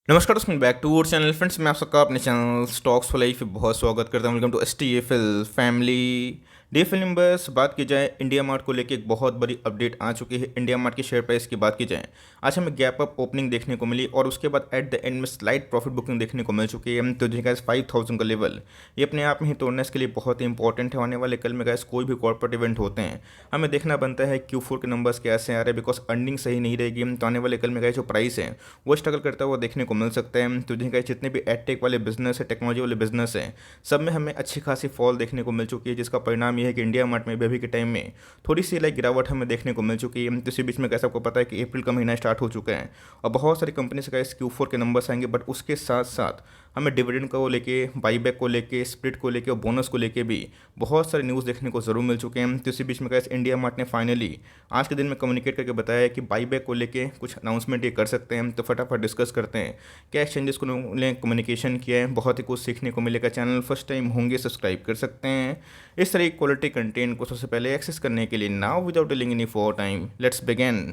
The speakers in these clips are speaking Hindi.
नमस्कार दोस्तों, back to our channel. Friends, मैं आप सबका अपने चैनल स्टॉक्स फॉर लाइफ में बहुत स्वागत करता हूं। Welcome to STFL family. DFL numbers बात की जाए, इंडिया मार्ट को लेकर एक बहुत बड़ी अपडेट आ चुकी है। इंडिया मार्ट की शेयर प्राइस की बात की जाए, आज हमें गैप अप ओपनिंग देखने को मिली और उसके बाद एट द एंड में स्लाइड प्रॉफिट बुकिंग देखने को मिल चुकी है। तो जी गाइस, 5000 का लेवल ये अपने आप में ही तोड़ने के लिए बहुत ही इंपॉर्टेंट है। आने वाले कल में गाइस कोई भी कॉर्पोरेट इवेंट होते हैं, हमें देखना बनता है Q4 के नंबर्स कैसे आ रहे हैं, बिकॉज अर्निंग सही नहीं रहेगी तो आने वाले कल में गाइस जो प्राइस है वो स्ट्रगल करता हुआ देखने को मिल सकता है। तो जिनका जितने भी एडटेक वाले बिजनेस है, टेक्नोलॉजी वाले बिजनेस है, सब में हमें अच्छी खासी फॉल देखने को मिल चुकी है, जिसका परिणाम ये है कि इंडिया मार्ट में भी अभी के टाइम में थोड़ी सी गिरावट हमें देखने को मिल चुकी है। तो इसी बीच में कैसे आपको पता है कि अप्रैल का महीना स्टार्ट हो चुका है और बहुत सारी कंपनी से इस Q4 के नंबर्स आएंगे, बट उसके साथ साथ हमें डिविडेंड को लेके, बाईबैक को लेके, स्प्लिट को लेके और बोनस को लेके भी बहुत सारे न्यूज़ देखने को ज़रूर मिल चुके हैं। तो इसी बीच में कैसे इंडिया मार्ट ने फाइनली आज के दिन में कम्युनिकेट करके बताया है कि बाईबैक को लेके कुछ अनाउंसमेंट ये कर सकते हैं। तो फटाफट डिस्कस करते हैं क्या एक्सचेंजेस को उन्होंने कम्युनिकेशन किया है। बहुत ही कुछ सीखने को मिलेगा। चैनल फर्स्ट टाइम होंगे सब्सक्राइब कर सकते हैं इस तरह की क्वालिटी कंटेंट को सबसे पहले एक्सेस करने के लिए। Now without dealing any for time, let's begin.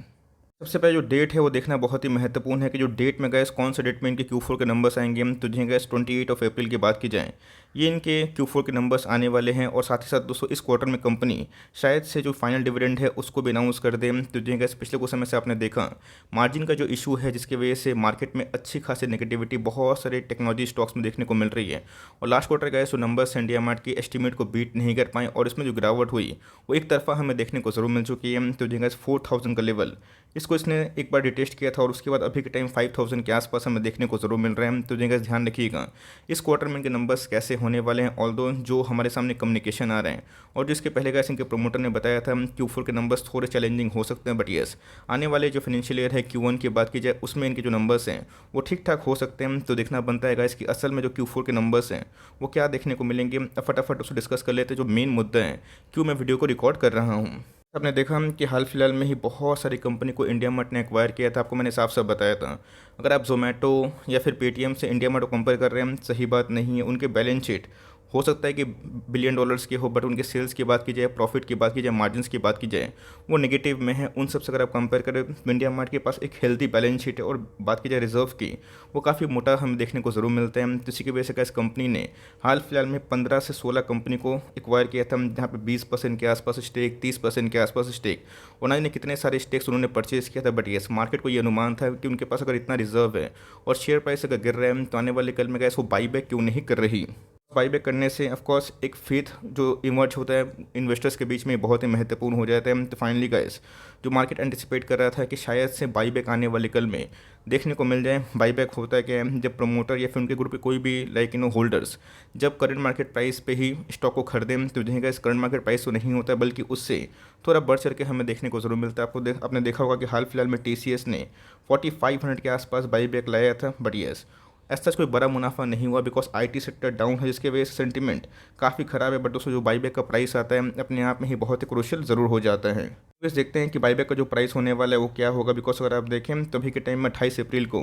सबसे पहले जो डेट है वो देखना बहुत ही महत्वपूर्ण है कि जो डेट में गए कौन से डेट में इनके Q4 के नंबर्स आएंगे। हम तो जिन्हें गए 28 अप्रैल की बात की जाए, ये इनके Q4 के नंबर्स आने वाले हैं। और साथ ही साथ दोस्तों, इस क्वार्टर में कंपनी शायद से जो फाइनल डिविडेंड है उसको भी अनाउंस कर दें। तो जिन्हें गए पिछले कुछ समय से आपने देखा मार्जिन का जो इशू है, जिसकी वजह से मार्केट में अच्छी खासी नेगेटिविटी बहुत सारे टेक्नोलॉजी स्टॉक्स में देखने को मिल रही है। और लास्ट क्वार्टर गए जो नंबर्स इंडिया मार्ट की एस्टिमेट को बीट नहीं कर पाए और इसमें जो गिरावट हुई वो एक तरफा हमें देखने को जरूर मिल चुकी है। तो जिन्हें 4000 का लेवल, इसको इसने एक बार टेस्ट किया था और उसके बाद अभी के टाइम 5000 के आसपास हमें देखने को जरूर मिल रहे हैं। तो जिनका ध्यान रखिएगा इस क्वार्टर में इनके नंबर्स कैसे होने वाले हैं। ऑल्दो जो हमारे सामने कम्युनिकेशन आ रहे हैं और जिसके पहले का इनके प्रमोटर ने बताया था Q4 के नंबर्स थोड़े चैलेंजिंग हो सकते हैं, बट येस आने वाले जो फाइनेंशियल ईयर है Q1 की बात की जाए उसमें इनके जो नंबर्स हैं वो ठीक ठाक हो सकते हैं। तो देखना बनता है इसकी असल में जो Q4 के नंबर्स हैं वो क्या देखने को मिलेंगे। अब फटाफट उसको डिस्कस कर लेते हैं जो मेन मुद्दा है, क्यों मैं वीडियो को रिकॉर्ड कर रहा हूँ। आपने देखा कि हाल फिलहाल में ही बहुत सारी कंपनी को इंडिया मार्ट ने एक्वायर किया था। आपको मैंने साफ साफ बताया था, अगर आप जोमेटो या फिर पेटीएम से इंडिया मार्ट को कंपेयर कर रहे हैं, सही बात नहीं है। उनके बैलेंस शीट हो सकता है कि बिलियन डॉलर्स के हो, बट उनके सेल्स की बात की जाए, प्रॉफिट की बात की जाए, मार्जिन्स की बात की जाए, वो नेगेटिव में है। उन सब से अगर आप कंपेयर करें तो इंडिया मार्ट के पास एक हेल्दी बैलेंस शीट है। और बात की जाए रिजर्व की, वो काफ़ी मोटा हमें देखने को ज़रूर मिलता है। तो इसी की वजह से इस कंपनी ने हाल फिलहाल में 15 से 16 कंपनी को एक्वायर किया था, जहाँ पे 20% के आसपास स्टेक, 30% के आसपास स्टेक, और ना कितने सारे स्टेक्स उन्होंने परचेज किया था। बट येस, मार्केट को ये अनुमान था कि उनके पास अगर इतना रिजर्व है और शेयर प्राइस अगर गिर रहा है तो आने वाले कल में गैस वो बाईबैक क्यों नहीं कर रही। बाईबैक करने से ऑफकोर्स एक फेथ जो इमर्ज होता है इन्वेस्टर्स के बीच में बहुत ही महत्वपूर्ण हो जाता है। तो फाइनली गाइस, जो मार्केट एंटिसिपेट कर रहा था कि शायद से बाईबैक आने वाले कल में देखने को मिल जाए। बाईबैक होता है क्या है, जब प्रमोटर या फिर उनके ग्रुप के कोई भी होल्डर्स जब करंट मार्केट प्राइस पे ही स्टॉक को खरीदें, तो जिन्हें गाइस करंट मार्केट प्राइस तो नहीं होता है बल्कि उससे थोड़ा बढ़ चढ़ के हमें देखने को जरूर मिलता है। आपने देखा होगा कि हाल फिलहाल में TCS ने 4500 के आसपास बाईबैक लाया था। बट येस, ऐसा कोई बड़ा मुनाफा नहीं हुआ, बिकॉज IT सेक्टर डाउन है, जिसके वजह से सेंटीमेंट काफ़ी ख़राब है। बट दोस्तों, जो बाईबैक का प्राइस आता है अपने आप में ही बहुत ही क्रूशियल ज़रूर हो जाता है। बस देखते हैं कि बाईबैक का जो प्राइस होने वाला है वो क्या होगा। बिकॉज अगर आप देखें तो अभी के टाइम में 28 अप्रैल को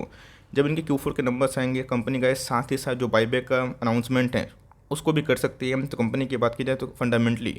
जब इनके Q4 के नंबर्स आएंगे, कंपनी का साथ ही साथ जो बाईबैक का अनाउंसमेंट है उसको भी कर सकती है। तो कंपनी की बात की जाए तो फंडामेंटली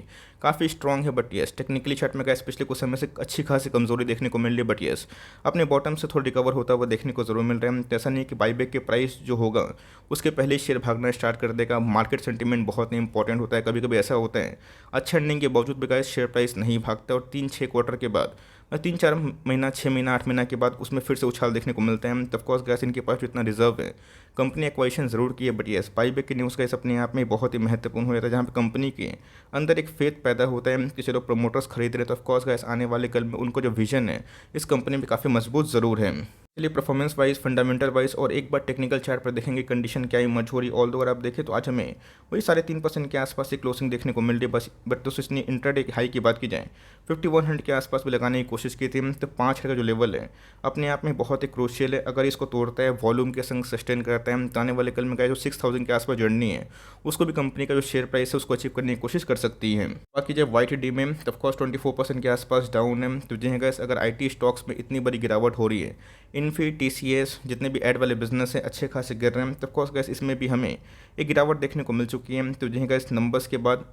काफ़ी स्ट्रॉन्ग है। बट येस, टेक्निकली चार्ट में गैस पिछले कुछ समय से अच्छी खासी कमजोरी देखने को मिल रही है। बट येस, अपने बॉटम से थोड़ा रिकवर होता हुआ देखने को जरूर मिल रहा है। तो ऐसा नहीं है कि बाईबैक के प्राइस जो होगा उसके पहले ही शेयर भागना स्टार्ट कर देगा। मार्केट सेंटीमेंट बहुत ही इंपॉर्टेंट होता है। कभी कभी ऐसा होता है अच्छा अर्निंग के बावजूद भी गैस शेयर प्राइस नहीं भागता और 3-6 क्वार्टर के बाद, 3-4 महीना, 6 महीना, 8 महीना के बाद उसमें फिर से उछाल देखने को मिलता है। तो ऑफकोर्स गैस इनके पास जो इतना रिजर्व है, कंपनी एक्वाइशन ज़रूर की है। बट येस, बाईबैक की न्यूज़ गैस अपने आप में बहुत ही महत्वपूर्ण हो जाता है, जहाँ पे कंपनी के अंदर एक फेथ पैदा होता है कि चलो प्रमोटर्स खरीद रहे हैं, तो ऑफकोर्स गैस आने वाले कल में उनको जो विजन है इस कंपनी में काफ़ी मजबूत ज़रूर है। चलिए परफॉर्मेंस वाइज, फंडामेंटल वाइज और एक बार टेक्निकल चार्ट पर देखेंगे कंडीशन क्या इमर्ज हो रही। ऑल अगर आप देखें तो आज हमें वही 3.5% के आसपास से क्लोजिंग देखने को मिल रही है बस। बट तो इसने इंटरडे हाई की बात की जाए 5100 के आसपास भी लगाने की कोशिश की थी। तो 5000 का जो लेवल है अपने आप में बहुत ही क्रूशियल है। अगर इसको तोड़ता है, वॉल्यूम के संग सस्टेन करता है, तो आने वाले कल में क्या जो 6000 के आसपास जर्नी है उसको भी कंपनी का जो शेयर प्राइस है उसको अचीव करने की कोशिश कर सकती है। बाकी जब YTD में तो ऑफकोर्स 24% के आसपास डाउन है। तो जिन्हें गैस अगर IT स्टॉक्स में इतनी बड़ी गिरावट हो रही है, इन्फी, TCS जितने भी ऐड वाले बिजनेस हैं अच्छे खासे गिर रहे हैं, तो ऑफकोर्स गैस इसमें भी हमें एक गिरावट देखने को मिल चुकी है। तो जिन्हें गैस नंबर्स के बाद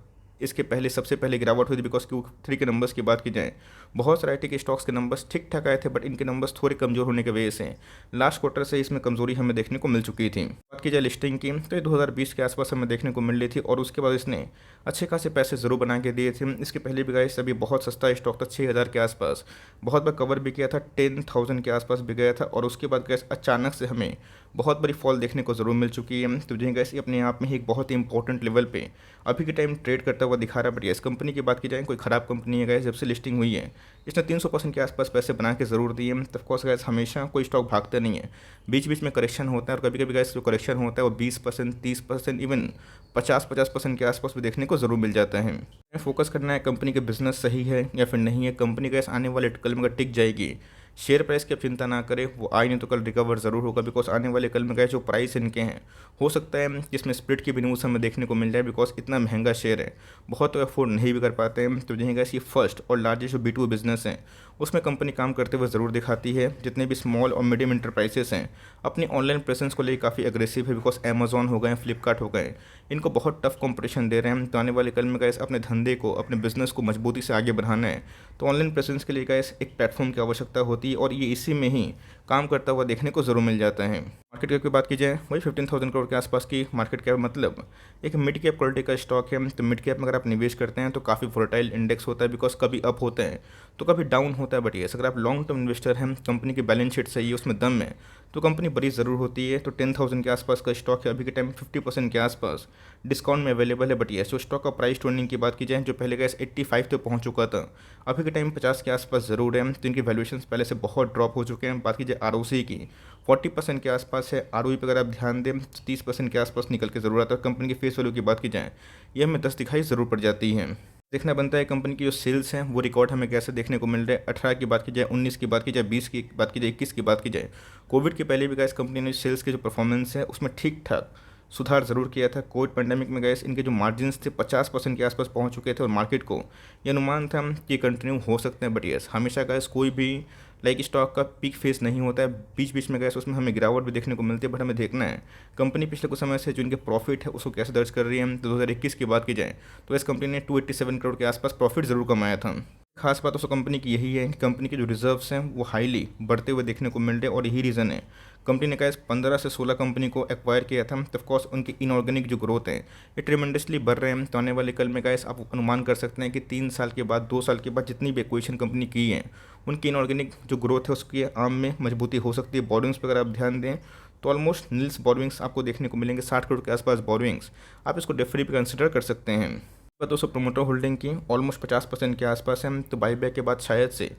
इसके पहले सबसे पहले गिरावट हुई थी बिकॉज Q3 के नंबर्स की बात की जाए, बहुत सारे IT के स्टॉक्स के नंबर्स ठीक ठाक आए थे, बट इनके नंबर्स थोड़े कमज़ोर होने की वजह से लास्ट क्वार्टर से इसमें कमजोरी हमें देखने को मिल चुकी थी। बात की जाए लिस्टिंग की तो ये 2020 के आसपास हमें देखने को मिल रही थी और उसके बाद इसने अच्छे खासे पैसे ज़रूर बना के दिए थे। इसके पहले भी गाइस अभी बहुत सस्ता स्टॉक था 6000 के आसपास, बहुत बार कवर भी किया था, 10,000 के आसपास भी गया था और उसके बाद गैस अचानक से हमें बहुत बड़ी फॉल देखने को ज़रूर मिल चुकी है। तो जो गैस ये अपने आप में ही एक बहुत ही इंपॉर्टेंट लेवल पे अभी के टाइम ट्रेड करता हुआ दिखा रहा है। बट इस कंपनी की बात की जाए कोई ख़राब कंपनी है गैस, जब से लिस्टिंग हुई है इसने 300% के आसपास पैसे बना के ज़रूर दिए। तो ऑफकोर्स गैस हमेशा कोई स्टॉक भागता नहीं है, बीच बीच में करेक्शन होता है और कभी कभी गैस जो करेक्शन होता है वो 20%, 30%, इवन 50% के आसपास भी देखने को ज़रूर मिल जाता है। फोकस करना है कंपनी के बिजनेस सही है या फिर नहीं है, कंपनी गैस आने वाले कल में अगर टिक जाएगी, शेयर प्राइस की आप चिंता ना करें, वो आज नहीं तो कल रिकवर ज़रूर होगा। बिकॉज आने वाले कल में गए जो प्राइस इनके हैं हो सकता है कि इसमें स्प्लिट की भी न्यूज़ हमें देखने को मिल जाए, बिकॉज इतना महंगा शेयर है, बहुत तो अफोर्ड नहीं भी कर पाते हैं। तो यही गैस ये फर्स्ट और लार्जेस्ट जो B2B बिजनेस है उसमें कंपनी काम करते हुए ज़रूर दिखाती है। जितने भी स्मॉल और मीडियम इंटरप्राइजेस हैं अपनी ऑनलाइन प्रेजेंस को लेकर काफ़ी अग्रेसिव है, बिकॉज अमेजॉन हो गए, फ्लिपकार्ट हो गए, इनको बहुत टफ कंपटीशन दे रहे हैं। तो आने वाले कल में गैस अपने धंधे को, अपने बिजनेस को मजबूती से आगे बढ़ाना है तो ऑनलाइन प्रेजेंस के लिए गैस एक प्लेटफॉर्म की आवश्यकता होती है और ये इसी में ही काम करता हुआ देखने को ज़रूर मिल जाता है। मार्केट कैप की बात की जाए वही 15,000 करोड़ के आसपास की मार्केट कैप, मतलब एक मिड कैप क्वालिटी का स्टॉक है। तो मिड कैप में अगर आप निवेश करते हैं तो काफ़ी वोलेटाइल इंडेक्स होता है, बिकॉज कभी अप होता है तो कभी डाउन होता है। बट ये अगर आप लॉन्ग टर्म इन्वेस्टर हैं, कंपनी की बैलेंस शीट सही है, उसमें दम है, तो कंपनी बड़ी ज़रूर होती है। तो 10,000 के आसपास का स्टॉक है, अभी के टाइम 50% के आसपास डिस्काउंट में अवेलेबल है। बट ये जो स्टॉक का प्राइस ट्रेंडिंग की बात की जाए, जो पहले गैस 85 तक पहुंच चुका था, अभी के टाइम 50 के आसपास ज़रूर है। तो इनकी वैल्यूएशन पहले से बहुत ड्रॉप हो चुके हैं। बात की जाए ROC की 40% के आसपास है, ROE पर अगर आप ध्यान दें तो 30% के आसपास निकल के ज़रूर आता है। कंपनी की फेस वैल्यू की बात की जाए ये हमें 10 दिखाई ज़रूर पड़ जाती है। देखना बनता है कंपनी की जो सेल्स हैं वो रिकॉर्ड हमें कैसे देखने को मिल रहे हैं। 18 की बात की जाए, 19 की बात की जाए, 20 की बात की जाए, 21 की बात की जाए, कोविड के पहले भी गैस कंपनी ने सेल्स के जो परफॉर्मेंस है उसमें ठीक ठाक सुधार ज़रूर किया था। कोविड पेंडेमिक में गैस इनके जो मार्जिन्स थे 50% के आसपास पहुंच चुके थे और मार्केट को ये अनुमान था कि कंटिन्यू हो सकते हैं। बट यस हमेशा गैस कोई भी स्टॉक का पीक फेस नहीं होता है, बीच बीच में गैस उसमें हमें गिरावट भी देखने को मिलती है। बट हमें देखना है कंपनी पिछले कुछ समय से जो इनके प्रॉफिट है उसको कैसे दर्ज कर रही है। तो 2021 की बात की जाए तो इस कंपनी ने 287 करोड़ के आसपास प्रॉफिट ज़रूर कमाया था। खास बात उस कंपनी की यही है कि कंपनी के जो रिजर्व्स हैं वो हाईली बढ़ते हुए देखने को मिल रहे हैं और यही रीज़न है कंपनी ने कहा 15 से 16 कंपनी को एक्वायर किया था। तो ऑफकोर्स उनकी इनऑर्गेनिक जो ग्रोथ है ये ट्रिमेंडसली बढ़ रहे हैं। तो आने वाले कल में गाइस आप अनुमान कर सकते हैं कि 3 साल के बाद, 2 साल के बाद जितनी भी एक्विजिशन कंपनी की है उनकी इनऑर्गेनिक जो ग्रोथ है उसकी आम में मजबूती हो सकती है। बोरोइंग्स पर अगर आप ध्यान दें तो ऑलमोस्ट नील्स बोरोइंग्स आपको देखने को मिलेंगे, 60 करोड़ के आसपास बोरोइंग्स, आप इसको डेट फ्री पे कंसिडर कर सकते हैं। दोस्तों प्रोमोटर होल्डिंग की ऑलमोस्ट 50% के आसपास है। तो बाईबैक के बाद शायद से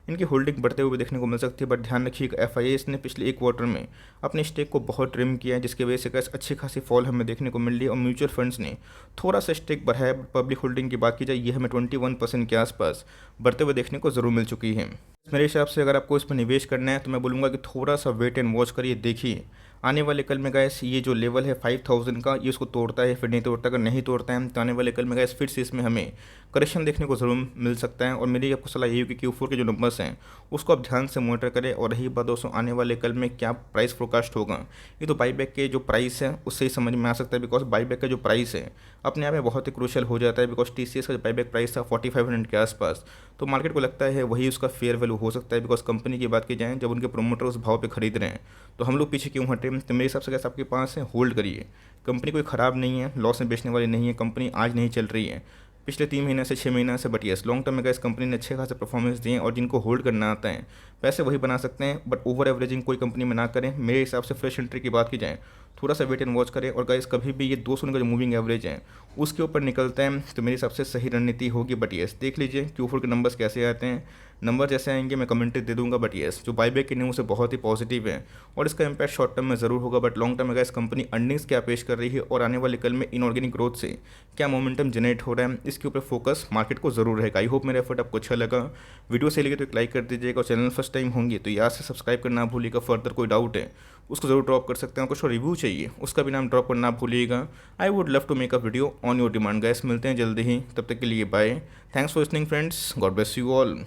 इनकी होल्डिंग बढ़ते हुए देखने को मिल सकती है। बट ध्यान रखिएगा FIS ने पिछले एक क्वार्टर में अपने स्टेक को बहुत ट्रिम किया है, जिसकी वजह से कैसे अच्छी खासी फॉल हमें देखने को मिल रही है और म्यूचुअल फंड्स ने थोड़ा सा स्टेक बढ़ाया। पब्लिक होल्डिंग की बात की जाए ये हमें 21% के आसपास बढ़ते हुए देखने को ज़रूर मिल चुकी है। मेरे हिसाब से अगर आपको इसमें निवेश करना है तो मैं बोलूँगा कि थोड़ा सा वेट एंड वॉच करिए, देखिए आने वाले कल में गैस ये जो लेवल है 5000 का ये उसको तोड़ता है फिर नहीं तोड़ता। अगर नहीं तोड़ता है तो आने वाले कल में गैस फिर से इसमें हमें करेक्शन देखने को ज़रूर मिल सकता है। और मेरी आपको सलाह यही होगी कि Q4 के जो नंबर्स हैं उसको आप ध्यान से मॉनिटर करें। और रही बात दोस्तों आने वाले कल में क्या प्राइस फोरकास्ट होगा, ये तो बाईबैक के जो प्राइस है उससे ही समझ में आ सकता है। बिकॉज बाईबैक का जो प्राइस है अपने आप में बहुत ही क्रूशियल हो जाता है। बिकॉज TCS का जो बाईबैक प्राइस था 4500 के आसपास, तो मार्केट को लगता है वही उसका फेयर वैल्यू हो सकता है। बिकॉज कंपनी की बात की जाए जब उनके प्रोमोटर उस भाव पे खरीद रहे हैं तो हम लोग पीछे क्यों हटे। तो मेरे हिसाब से कैसे आपके पास है होल्ड करिए, कंपनी कोई ख़राब नहीं है, लॉस में बेचने वाली नहीं है, कंपनी आज नहीं चल रही है पिछले 3 महीने से 6 महीने से। बट यस लॉन्ग टर्म में गैस कंपनी ने अच्छे खासे परफॉर्मेंस दिए हैं और जिनको होल्ड करना आता है पैसे वही बना सकते हैं। बट ओवर एवरेजिंग कोई कंपनी में ना करें। मेरे हिसाब से फ्रेश एंट्री की बात की जाए थोड़ा सा वेट एंड वॉच करें। और गाइस कभी भी ये 200 का जो मूविंग एवरेज है उसके ऊपर निकलता है तो मेरे हिसाब से सही रणनीति होगी। बट यस देख लीजिए Q4 के नंबर्स कैसे आते हैं, नंबर जैसे आएंगे मैं कमेंट्री दे दूंगा। बट यस जो बाईबैक की न्यूज़ है बहुत ही पॉजिटिव है और इसका इंपैक्ट शॉर्ट टर्म में ज़रूर होगा। बट लॉन्ग टर्म में गाइस कंपनी अर्निंग्स क्या पेश कर रही है और आने वाले कल में इनऑर्गेनिक ग्रोथ से क्या मोमेंटम जनरेट हो रहा है इसके ऊपर फोकस मार्केट को ज़रूर रहेगा। आई होप मेरा एफर्ट आपको अच्छा लगा। वीडियो सही लगे तो एक लाइक कर दीजिएगा और चैनल फर्स्ट टाइम होंगे तो याद से सब्सक्राइब करना भूलिएगा। फर्दर कोई डाउट है उसको ज़रूर ड्रॉप कर सकते हैं, कुछ रिव्यू चाहिए उसका भी नाम ड्रॉप करना भूलिएगा। I would love to make a video on your demand. Guys मिलते हैं जल्दी ही, तब तक के लिए bye. Thanks for listening friends, God bless you all.